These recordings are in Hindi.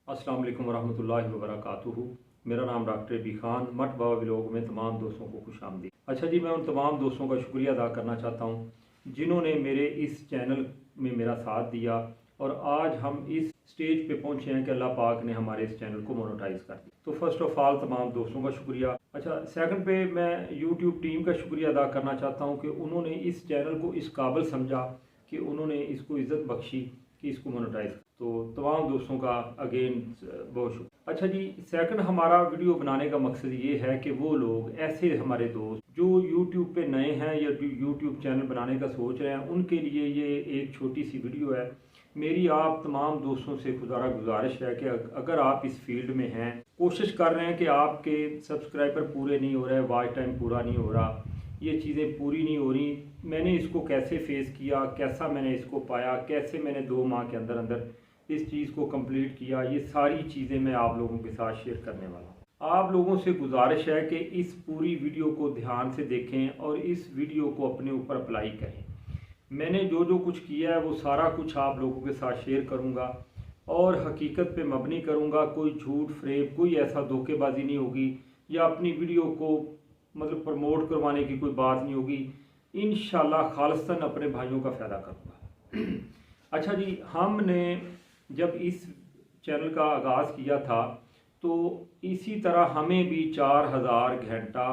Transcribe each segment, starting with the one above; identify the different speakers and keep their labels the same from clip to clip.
Speaker 1: अस्सलाम वालेकुम वरहमतुल्लाहि वबरकातुहू। मेरा नाम डॉक्टर बी खान। मट बाबा व्लॉग में तमाम दोस्तों को खुशामदीद। अच्छा जी, मैं उन तमाम दोस्तों का शुक्रिया अदा करना चाहता हूँ जिन्होंने मेरे इस चैनल में मेरा साथ दिया और आज हम इस स्टेज पे पहुँचे हैं कि अल्लाह पाक ने हमारे इस चैनल को मोनेटाइज कर दिया। तो फर्स्ट ऑफ ऑल तमाम दोस्तों का शुक्रिया। अच्छा, सेकंड पे मैं यूट्यूब टीम का शुक्रिया अदा करना चाहता हूँ कि उन्होंने इस चैनल को इस काबिल समझा कि उन्होंने इसको इज़्ज़त बख्शी कि इसको मोनेटाइज। तो तमाम दोस्तों का अगेन बहुत शुक्रिया। अच्छा जी, सेकंड हमारा वीडियो बनाने का मकसद ये है कि वो लोग ऐसे हमारे दोस्त जो यूट्यूब पे नए हैं या यूट्यूब चैनल बनाने का सोच रहे हैं, उनके लिए ये एक छोटी सी वीडियो है। मेरी आप तमाम दोस्तों से गुजारिश है कि अगर आप इस फील्ड में हैं, कोशिश कर रहे हैं कि आपके सब्सक्राइबर पूरे नहीं हो रहे, वॉच टाइम पूरा नहीं हो रहा, ये चीज़ें पूरी नहीं हो रही, मैंने इसको कैसे फेस किया, कैसा मैंने इसको पाया, कैसे मैंने 2 माह के अंदर अंदर इस चीज़ को कंप्लीट किया, ये सारी चीज़ें मैं आप लोगों के साथ शेयर करने वाला हूँ। आप लोगों से गुजारिश है कि इस पूरी वीडियो को ध्यान से देखें और इस वीडियो को अपने ऊपर अप्लाई करें। मैंने जो जो कुछ किया है वो सारा कुछ आप लोगों के साथ शेयर करूँगा और हकीकत पे मबनी करूँगा। कोई झूठ फ्रेब, कोई ऐसा धोखेबाजी नहीं होगी या अपनी वीडियो को मतलब प्रमोट करवाने की कोई बात नहीं होगी। इंशाल्लाह खालिस्तन अपने भाइयों का फ़ायदा करूँगा। अच्छा जी, हमने जब इस चैनल का आगाज़ किया था तो इसी तरह हमें भी 4000 घंटा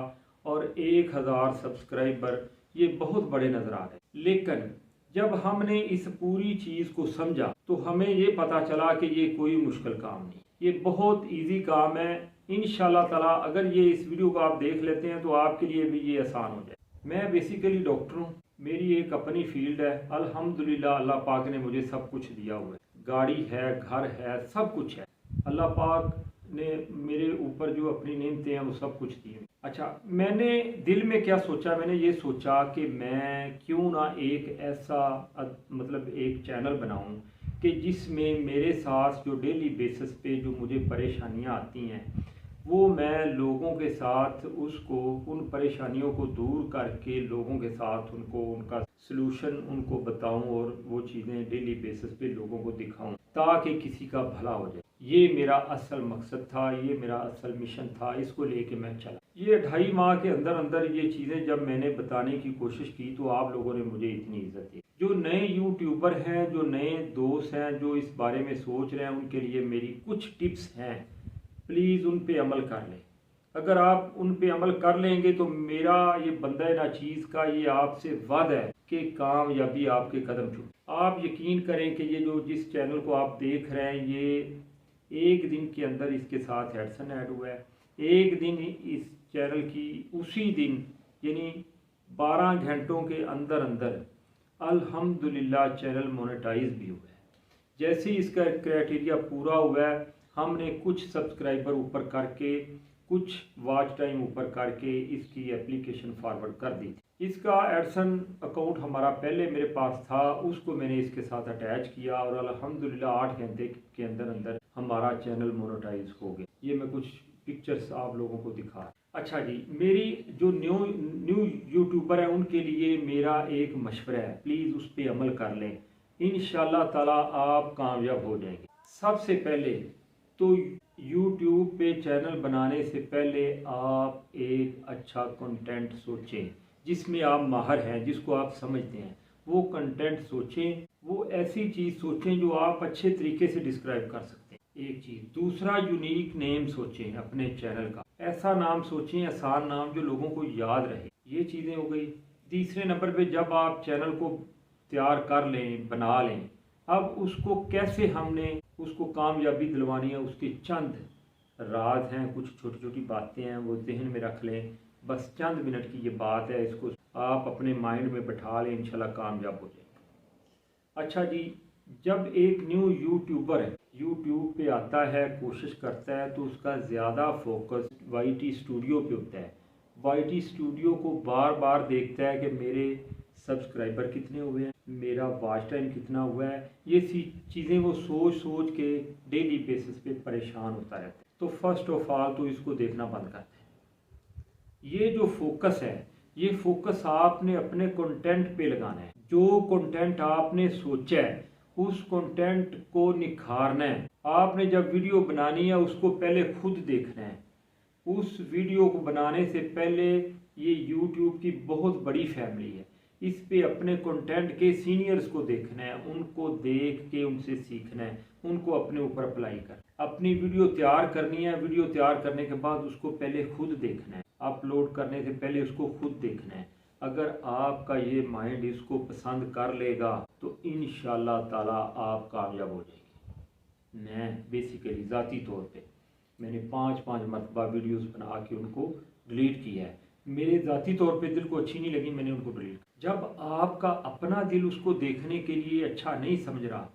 Speaker 1: और 1000 सब्सक्राइबर ये बहुत बड़े नज़र आ रहे। लेकिन जब हमने इस पूरी चीज़ को समझा तो हमें ये पता चला कि ये कोई मुश्किल काम नहीं, ये बहुत इजी काम है। इंशाल्लाह ताला अगर ये इस वीडियो को आप देख लेते हैं तो आपके लिए भी ये आसान हो जाए। मैं बेसिकली डॉक्टर हूँ, मेरी एक अपनी फील्ड है। अल्हम्दुलिल्लाह अल्लाह पाक ने मुझे सब कुछ दिया हुआ है, गाड़ी है, घर है, सब कुछ है। अल्लाह पाक ने मेरे ऊपर जो अपनी नेमतें हैं वो सब कुछ दी हुई। अच्छा, मैंने दिल में क्या सोचा, मैंने ये सोचा कि मैं क्यों ना एक ऐसा मतलब एक चैनल बनाऊं कि जिसमें मेरे साथ जो डेली बेसिस पे जो मुझे परेशानियां आती हैं वो मैं लोगों के साथ उसको उन परेशानियों को दूर करके लोगों के साथ उनको उनका सलूशन उनको बताऊं और वो चीज़ें डेली बेसिस पे लोगों को दिखाऊं ताकि किसी का भला हो जाए। ये मेरा असल मकसद था, ये मेरा असल मिशन था, इसको लेके मैं चला। ये 2.5 माह के अंदर अंदर ये चीज़ें जब मैंने बताने की कोशिश की तो आप लोगों ने मुझे इतनी इज्जत दी। जो नए यूट्यूबर हैं, जो नए दोस्त हैं, जो इस बारे में सोच रहे हैं, उनके लिए मेरी कुछ टिप्स हैं, प्लीज़ उन पे अमल कर लें। अगर आप उन पे अमल कर लेंगे तो मेरा ये बंदा नाचीज़ का ये आपसे वादा है कि कामयाबी आपके कदम छू। आप यकीन करें कि ये जो जिस चैनल को आप देख रहे हैं ये एक दिन के अंदर इसके साथ एडसन ऐड हुआ है। एक दिन इस चैनल की उसी दिन यानी 12 घंटों के अंदर अंदर अल्हम्दुलिल्लाह चैनल मोनेटाइज भी हुआ है। जैसे ही इसका क्राइटेरिया पूरा हुआ है हमने कुछ सब्सक्राइबर ऊपर करके कुछ वॉच टाइम ऊपर करके इसकी एप्लीकेशन फॉरवर्ड कर दी थी। इसका एडसन अकाउंट हमारा पहले मेरे पास था, उसको मैंने इसके साथ अटैच किया और अल्हम्दुलिल्लाह 8 घंटे के अंदर अंदर हमारा चैनल मोनेटाइज हो गया। ये मैं कुछ पिक्चर्स आप लोगों को दिखा। अच्छा जी, मेरी जो न्यू यूट्यूबर है उनके लिए मेरा एक मशवरा है, प्लीज़ उस पर अमल कर लें। इंशाल्लाह ताला आप कामयाब हो जाएंगे। सबसे पहले तो YouTube पे चैनल बनाने से पहले आप एक अच्छा कंटेंट सोचें जिसमें आप माहिर हैं, जिसको आप समझते हैं, वो कंटेंट सोचें। वो ऐसी चीज़ सोचें जो आप अच्छे तरीके से डिस्क्राइब कर सकते हैं, एक चीज़। दूसरा, यूनिक नेम सोचें अपने चैनल का, ऐसा नाम सोचें, आसान नाम जो लोगों को याद रहे। ये चीज़ें हो गई। तीसरे नंबर पे जब आप चैनल को तैयार कर लें, बना लें, अब उसको कैसे हमने उसको कामयाबी दिलवानी है, उसके चंद राज हैं, कुछ छोटी छोटी बातें हैं, वो जहन में रख लें। बस चंद मिनट की ये बात है, इसको आप अपने माइंड में बैठा लें, इंशाल्लाह कामयाब हो जाएगा। अच्छा जी, जब एक न्यू यूट्यूबर यूट्यूब पे आता है, कोशिश करता है, तो उसका ज़्यादा फोकस YT स्टूडियो पे होता है। YT स्टूडियो को बार बार देखता है कि मेरे सब्सक्राइबर कितने हुए हैं, मेरा वॉच टाइम कितना हुआ है। ये सी चीज़ें वो सोच सोच के डेली बेसिस पे परेशान होता रहता है। तो फर्स्ट ऑफ ऑल तो इसको देखना बंद करते हैं। ये जो फोकस है, ये फोकस आपने अपने कंटेंट पे लगाना है। जो कंटेंट आपने सोचा है उस कंटेंट को निखारना है, आपने जब वीडियो बनानी है उसको पहले खुद देखना है। उस वीडियो को बनाने से पहले ये YouTube की बहुत बड़ी फैमिली है, इस पे अपने कंटेंट के सीनियर्स को देखना है, उनको देख के उनसे सीखना है, उनको अपने ऊपर अप्लाई कर। अपनी वीडियो तैयार करनी है, वीडियो तैयार करने के बाद उसको पहले खुद देखना है, अपलोड करने से पहले उसको खुद देखना है। अगर आपका ये माइंड इसको पसंद कर लेगा तो इंशाल्लाह ताला आप कामयाब हो जाएंगे। मैं बेसिकली ज़ाती तौर पे मैंने 5-5 मरतबा वीडियोस बना के उनको डिलीट किया है। मेरे ज़ाती तौर पे दिल को अच्छी नहीं लगी, मैंने उनको डिलीट। जब आपका अपना दिल उसको देखने के लिए अच्छा नहीं समझ रहा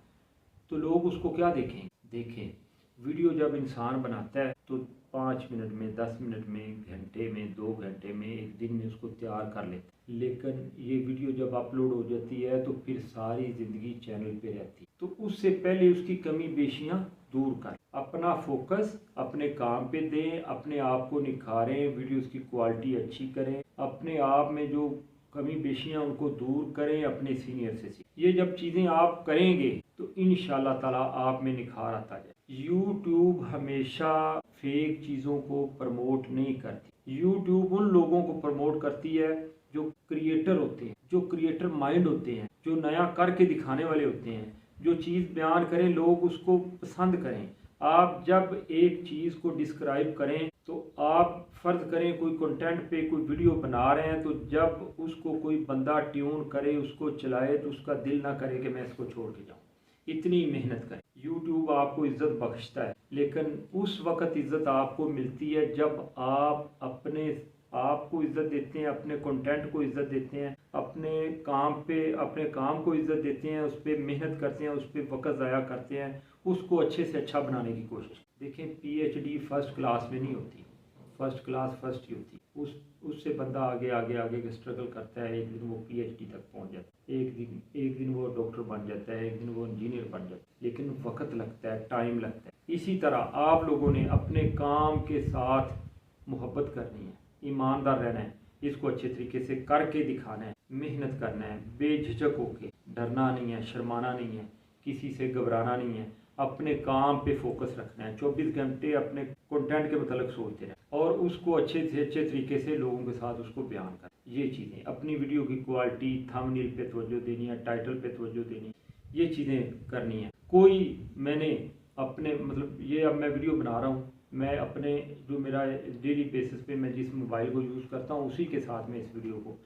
Speaker 1: तो लोग उसको क्या देखें? देखें, वीडियो जब इंसान बनाता है तो 5 मिनट में, 10 मिनट में, घंटे में, 2 घंटे में, एक दिन में उसको तैयार कर लेता है। लेकिन ये वीडियो जब अपलोड हो जाती है तो फिर सारी ज़िंदगी चैनल पे रहती है। तो उससे पहले उसकी कमी बेशियाँ दूर कर, अपना फोकस अपने काम पे दें, अपने आप को निखारें, वीडियोस की क्वालिटी अच्छी करें, अपने आप में जो कमी बेशियाँ उनको दूर करें, अपने सीनियर से सीखें। ये जब चीज़ें आप करेंगे तो इंशाल्लाह ताला आप में निखार आता जाए। यूट्यूब हमेशा फेक चीज़ों को प्रमोट नहीं करती। यूट्यूब उन लोगों को प्रमोट करती है जो क्रिएटर होते हैं, जो क्रिएटर माइंड होते हैं, जो नया करके दिखाने वाले होते हैं, जो चीज़ बयान करें लोग उसको पसंद करें। आप जब एक चीज़ को डिस्क्राइब करें तो आप फ़र्ज़ करें कोई कंटेंट पे कोई वीडियो बना रहे हैं, तो जब उसको कोई बंदा ट्यून करे, उसको चलाए, तो उसका दिल ना करे कि मैं इसको छोड़ के जाऊँ। इतनी मेहनत करें। यूट्यूब आपको इज़्ज़त बख्शता है, लेकिन उस वक़्त इज़्ज़त आपको मिलती है जब आप अपने आप को इज़्ज़त देते हैं, अपने कंटेंट को इज़्ज़त देते हैं, अपने काम पे अपने काम को इज़्ज़त देते हैं, उस पर मेहनत करते हैं, उस पर वक़्त ज़ाया करते हैं, उसको अच्छे से अच्छा बनाने की कोशिश। देखें, PhD फर्स्ट क्लास में नहीं होती, फर्स्ट क्लास फर्स्ट ही होती। उससे बंदा आगे आगे आगे के स्ट्रगल करता है, एक दिन वो PhD तक पहुंच जाता है, एक दिन वो डॉक्टर बन जाता है, एक दिन वो इंजीनियर बन जाता है, लेकिन वक्त लगता है, टाइम लगता है। इसी तरह आप लोगों ने अपने काम के साथ मोहब्बत करनी है, ईमानदार रहना है, इसको अच्छे तरीके से करके दिखाना है, मेहनत करना है, बेझिझक होके, डरना नहीं है, शर्माना नहीं है, किसी से घबराना नहीं है, अपने काम पे फोकस रखना है, 24 घंटे अपने कंटेंट के मतलब सोचते रहें और उसको अच्छे से अच्छे तरीके से लोगों के साथ उसको बयान करें। ये चीज़ें, अपनी वीडियो की क्वालिटी, थंबनेल पे तवज्जो देनी है, टाइटल पे तवज्जो देनी है, ये चीज़ें करनी है। कोई मैंने अपने मतलब ये अब मैं वीडियो बना रहा हूँ, मैं अपने जो मेरा डेली बेसिस पे मैं जिस मोबाइल को यूज़ करता हूँ उसी के साथ मैं इस वीडियो को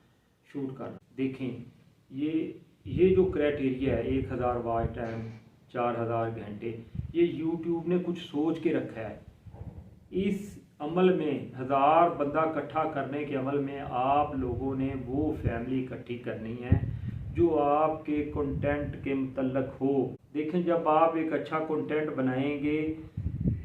Speaker 1: शूट कर। देखें, ये जो क्राइटेरिया है 1000 वॉच टाइम, 4000 घंटे, ये यूट्यूब ने कुछ सोच के रखा है। इस अमल में 1000 बंदा इकट्ठा करने के अमल में आप लोगों ने वो फैमिली इकट्ठी करनी है जो आपके कंटेंट के मुतल्लक हो। देखें, जब आप एक अच्छा कंटेंट बनाएंगे,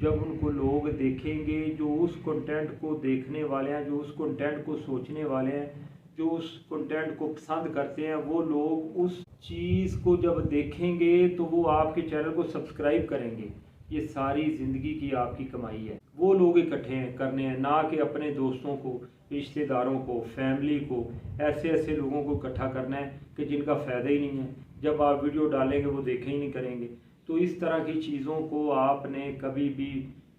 Speaker 1: जब उनको लोग देखेंगे, जो उस कंटेंट को देखने वाले हैं, जो उस कंटेंट को सोचने वाले हैं, जो उस कंटेंट को पसंद करते हैं, वो लोग उस चीज़ को जब देखेंगे तो वो आपके चैनल को सब्सक्राइब करेंगे। ये सारी ज़िंदगी की आपकी कमाई है। वो लोग इकट्ठे करने हैं, ना कि अपने दोस्तों को, रिश्तेदारों को, फैमिली को, ऐसे ऐसे लोगों को इकट्ठा करना है कि जिनका फ़ायदा ही नहीं है। जब आप वीडियो डालेंगे वो देखें ही नहीं करेंगे। तो इस तरह की चीज़ों को आपने कभी भी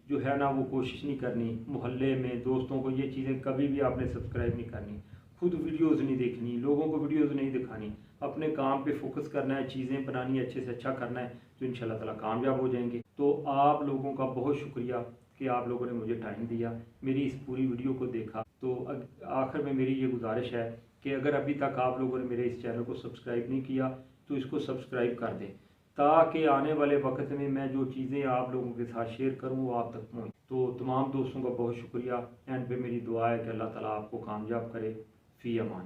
Speaker 1: जो है ना वो कोशिश नहीं करनी। मोहल्ले में दोस्तों को ये चीज़ें कभी भी आपने सब्सक्राइब नहीं करनी, खुद वीडियोज़ नहीं देखनी, लोगों को वीडियोज़ नहीं दिखानी, अपने काम पे फोकस करना है, चीज़ें बनानी है, अच्छे से अच्छा करना है, तो इंशाल्लाह ताला कामयाब हो जाएंगे। तो आप लोगों का बहुत शुक्रिया कि आप लोगों ने मुझे टाइम दिया, मेरी इस पूरी वीडियो को देखा। तो आखिर में मेरी ये गुजारिश है कि अगर अभी तक आप लोगों ने मेरे इस चैनल को सब्सक्राइब नहीं किया तो इसको सब्सक्राइब कर दें, ताकि आने वाले वक्त में मैं जो चीज़ें आप लोगों के साथ शेयर करूँ वो आप तक पहुँचे। तो तमाम दोस्तों का बहुत शुक्रिया। एंड पे मेरी दुआ है कि अल्लाह ताला आपको कामयाब करे। फ़ी अमान।